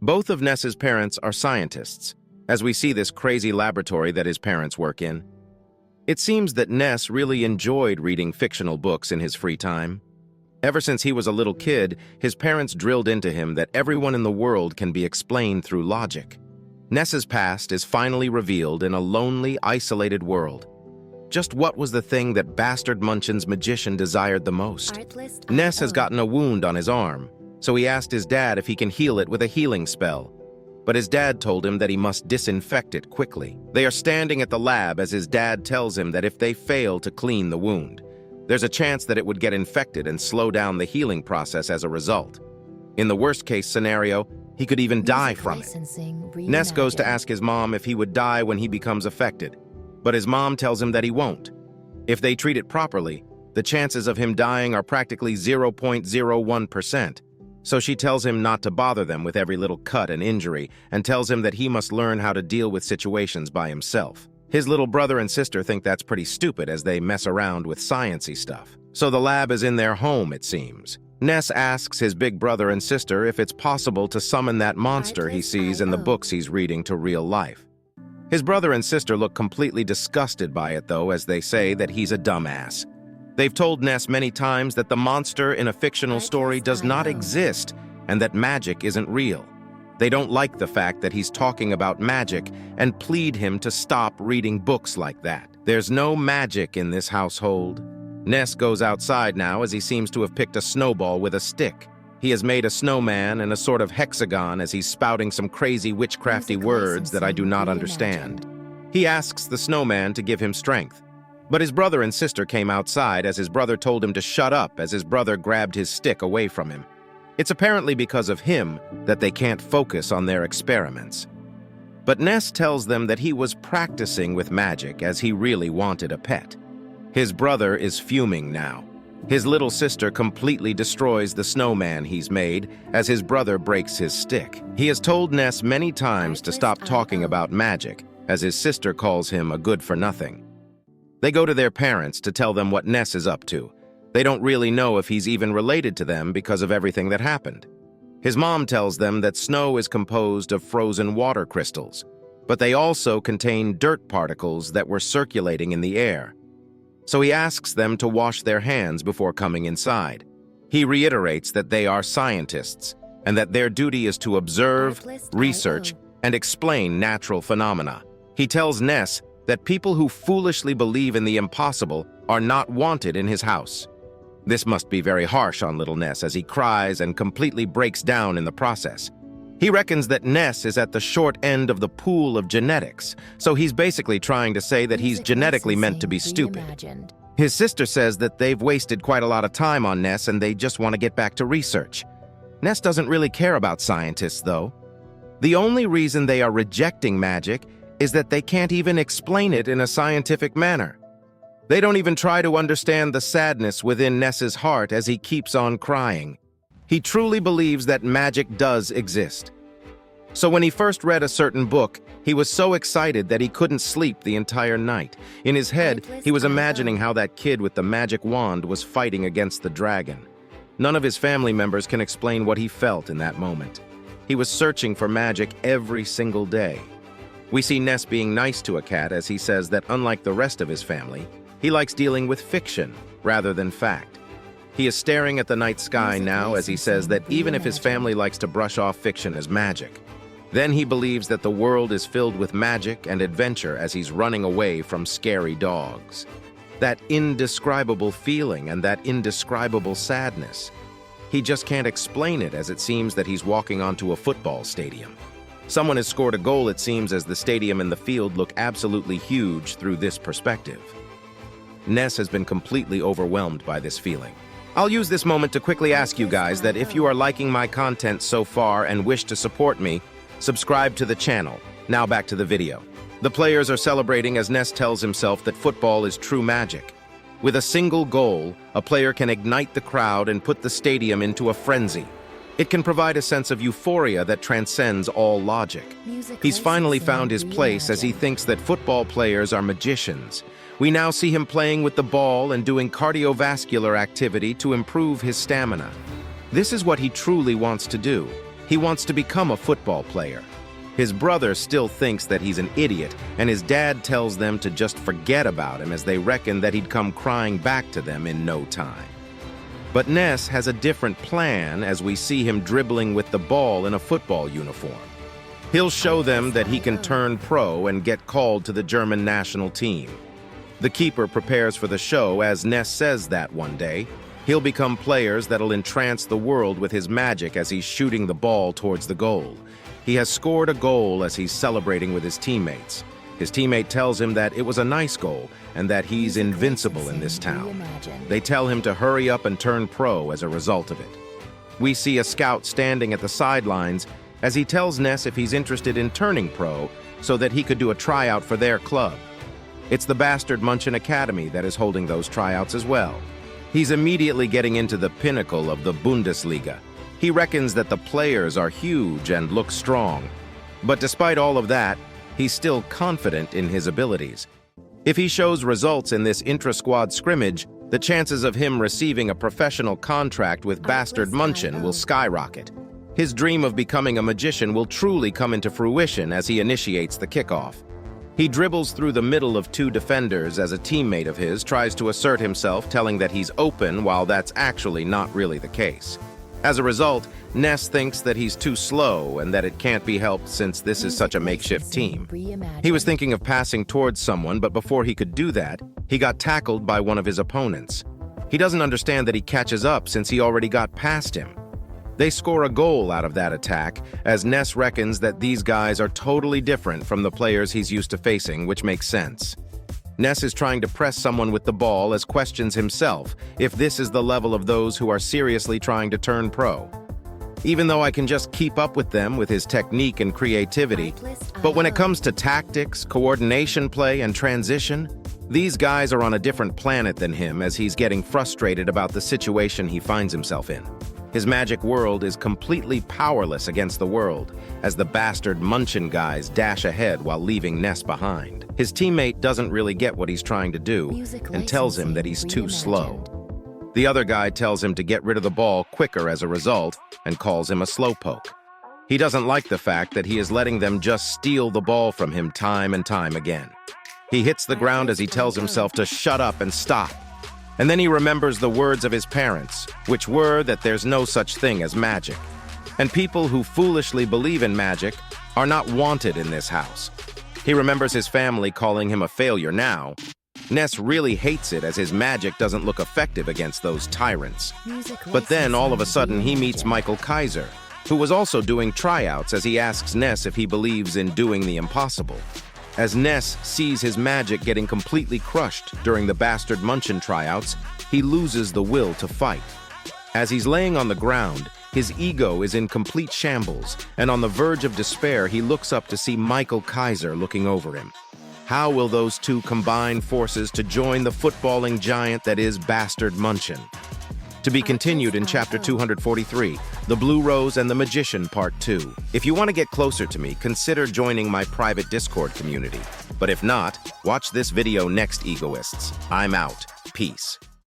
Both of Ness's parents are scientists, as we see this crazy laboratory that his parents work in. It seems that Ness really enjoyed reading fictional books in his free time. Ever since he was a little kid, his parents drilled into him that everyone in the world can be explained through logic. Ness's past is finally revealed in a lonely, isolated world. Just what was the thing that Bastard Munchin's magician desired the most? Ness has gotten a wound on his arm, so he asked his dad if he can heal it with a healing spell. But his dad told him that he must disinfect it quickly. They are standing at the lab as his dad tells him that if they fail to clean the wound, there's a chance that it would get infected and slow down the healing process as a result. In the worst-case scenario, he could even die from it. Ness goes to ask his mom if he would die when he becomes affected, but his mom tells him that he won't. If they treat it properly, the chances of him dying are practically 0.01%. So she tells him not to bother them with every little cut and injury, and tells him that he must learn how to deal with situations by himself. His little brother and sister think that's pretty stupid as they mess around with science-y stuff. So the lab is in their home, it seems. Ness asks his big brother and sister if it's possible to summon that monster he sees in the books he's reading to real life. His brother and sister look completely disgusted by it, though, as they say that he's a dumbass. They've told Ness many times that the monster in a fictional story does not exist and that magic isn't real. They don't like the fact that he's talking about magic and plead him to stop reading books like that. There's no magic in this household. Ness goes outside now as he seems to have picked a snowball with a stick. He has made a snowman and a sort of hexagon as he's spouting some crazy witchcrafty words that I do not understand. He asks the snowman to give him strength. But his brother and sister came outside as his brother told him to shut up as his brother grabbed his stick away from him. It's apparently because of him that they can't focus on their experiments. But Ness tells them that he was practicing with magic as he really wanted a pet. His brother is fuming now. His little sister completely destroys the snowman he's made as his brother breaks his stick. He has told Ness many times to stop talking about magic, as his sister calls him a good-for-nothing. They go to their parents to tell them what Ness is up to. They don't really know if he's even related to them because of everything that happened. His mom tells them that snow is composed of frozen water crystals, but they also contain dirt particles that were circulating in the air. So he asks them to wash their hands before coming inside. He reiterates that they are scientists and that their duty is to observe, research, and explain natural phenomena. He tells Ness that people who foolishly believe in the impossible are not wanted in his house. This must be very harsh on little Ness as he cries and completely breaks down in the process. He reckons that Ness is at the short end of the pool of genetics, so he's basically trying to say that he's genetically meant to be stupid. His sister says that they've wasted quite a lot of time on Ness and they just want to get back to research. Ness doesn't really care about scientists, though. The only reason they are rejecting magic is that they can't even explain it in a scientific manner. They don't even try to understand the sadness within Ness's heart as he keeps on crying. He truly believes that magic does exist. So when he first read a certain book, he was so excited that he couldn't sleep the entire night. In his head, he was imagining how that kid with the magic wand was fighting against the dragon. None of his family members can explain what he felt in that moment. He was searching for magic every single day. We see Ness being nice to a cat as he says that unlike the rest of his family, he likes dealing with fiction rather than fact. He is staring at the night sky now as he says that even if his family likes to brush off fiction as magic, then he believes that the world is filled with magic and adventure as he's running away from scary dogs. That indescribable feeling and that indescribable sadness. He just can't explain it as it seems that he's walking onto a football stadium. Someone has scored a goal, it seems, as the stadium and the field look absolutely huge through this perspective. Ness has been completely overwhelmed by this feeling. I'll use this moment to quickly ask you guys that if you are liking my content so far and wish to support me, subscribe to the channel. Now back to the video. The players are celebrating as Ness tells himself that football is true magic. With a single goal, a player can ignite the crowd and put the stadium into a frenzy. It can provide a sense of euphoria that transcends all logic. He's finally found his place as he thinks that football players are magicians. We now see him playing with the ball and doing cardiovascular activity to improve his stamina. This is what he truly wants to do. He wants to become a football player. His brother still thinks that he's an idiot, and his dad tells them to just forget about him as they reckon that he'd come crying back to them in no time. But Ness has a different plan as we see him dribbling with the ball in a football uniform. He'll show them that he can turn pro and get called to the German national team. The keeper prepares for the show as Ness says that one day he'll become players that'll entrance the world with his magic as he's shooting the ball towards the goal. He has scored a goal as he's celebrating with his teammates. His teammate tells him that it was a nice goal and that he's invincible in this town. They tell him to hurry up and turn pro as a result of it. We see a scout standing at the sidelines as he tells Ness if he's interested in turning pro so that he could do a tryout for their club. It's the Bastard Munchen Academy that is holding those tryouts as well. He's immediately getting into the pinnacle of the Bundesliga. He reckons that the players are huge and look strong. But despite all of that, he's still confident in his abilities. If he shows results in this intra-squad scrimmage, the chances of him receiving a professional contract with Bastard Munchen will skyrocket. His dream of becoming a magician will truly come into fruition as he initiates the kickoff. He dribbles through the middle of two defenders as a teammate of his tries to assert himself, telling that he's open while that's actually not really the case. As a result, Ness thinks that he's too slow and that it can't be helped since this is such a makeshift team. He was thinking of passing towards someone, but before he could do that, he got tackled by one of his opponents. He doesn't understand that he catches up since he already got past him. They score a goal out of that attack, as Ness reckons that these guys are totally different from the players he's used to facing, which makes sense. Ness is trying to press someone with the ball as questions himself if this is the level of those who are seriously trying to turn pro. Even though I can just keep up with them with his technique and creativity, but when it comes to tactics, coordination play, and transition, these guys are on a different planet than him as he's getting frustrated about the situation he finds himself in. His magic world is completely powerless against the world, as the Bastard Munchen guys dash ahead while leaving Ness behind. His teammate doesn't really get what he's trying to do and tells him that he's too slow. The other guy tells him to get rid of the ball quicker as a result and calls him a slowpoke. He doesn't like the fact that he is letting them just steal the ball from him time and time again. He hits the ground as he tells himself to shut up and stop. And then he remembers the words of his parents, which were that there's no such thing as magic. And people who foolishly believe in magic are not wanted in this house. He remembers his family calling him a failure now. Ness really hates it as his magic doesn't look effective against those tyrants. But then all of a sudden he meets Michael Kaiser, who was also doing tryouts as he asks Ness if he believes in doing the impossible. As Ness sees his magic getting completely crushed during the Bastard Munchen tryouts, he loses the will to fight. As he's laying on the ground, his ego is in complete shambles, and on the verge of despair, he looks up to see Michael Kaiser looking over him. How will those two combine forces to join the footballing giant that is Bastard Munchen? To be continued in Chapter 243, The Blue Rose and the Magician Part 2. If you want to get closer to me, consider joining my private Discord community. But if not, watch this video next, egoists. I'm out. Peace.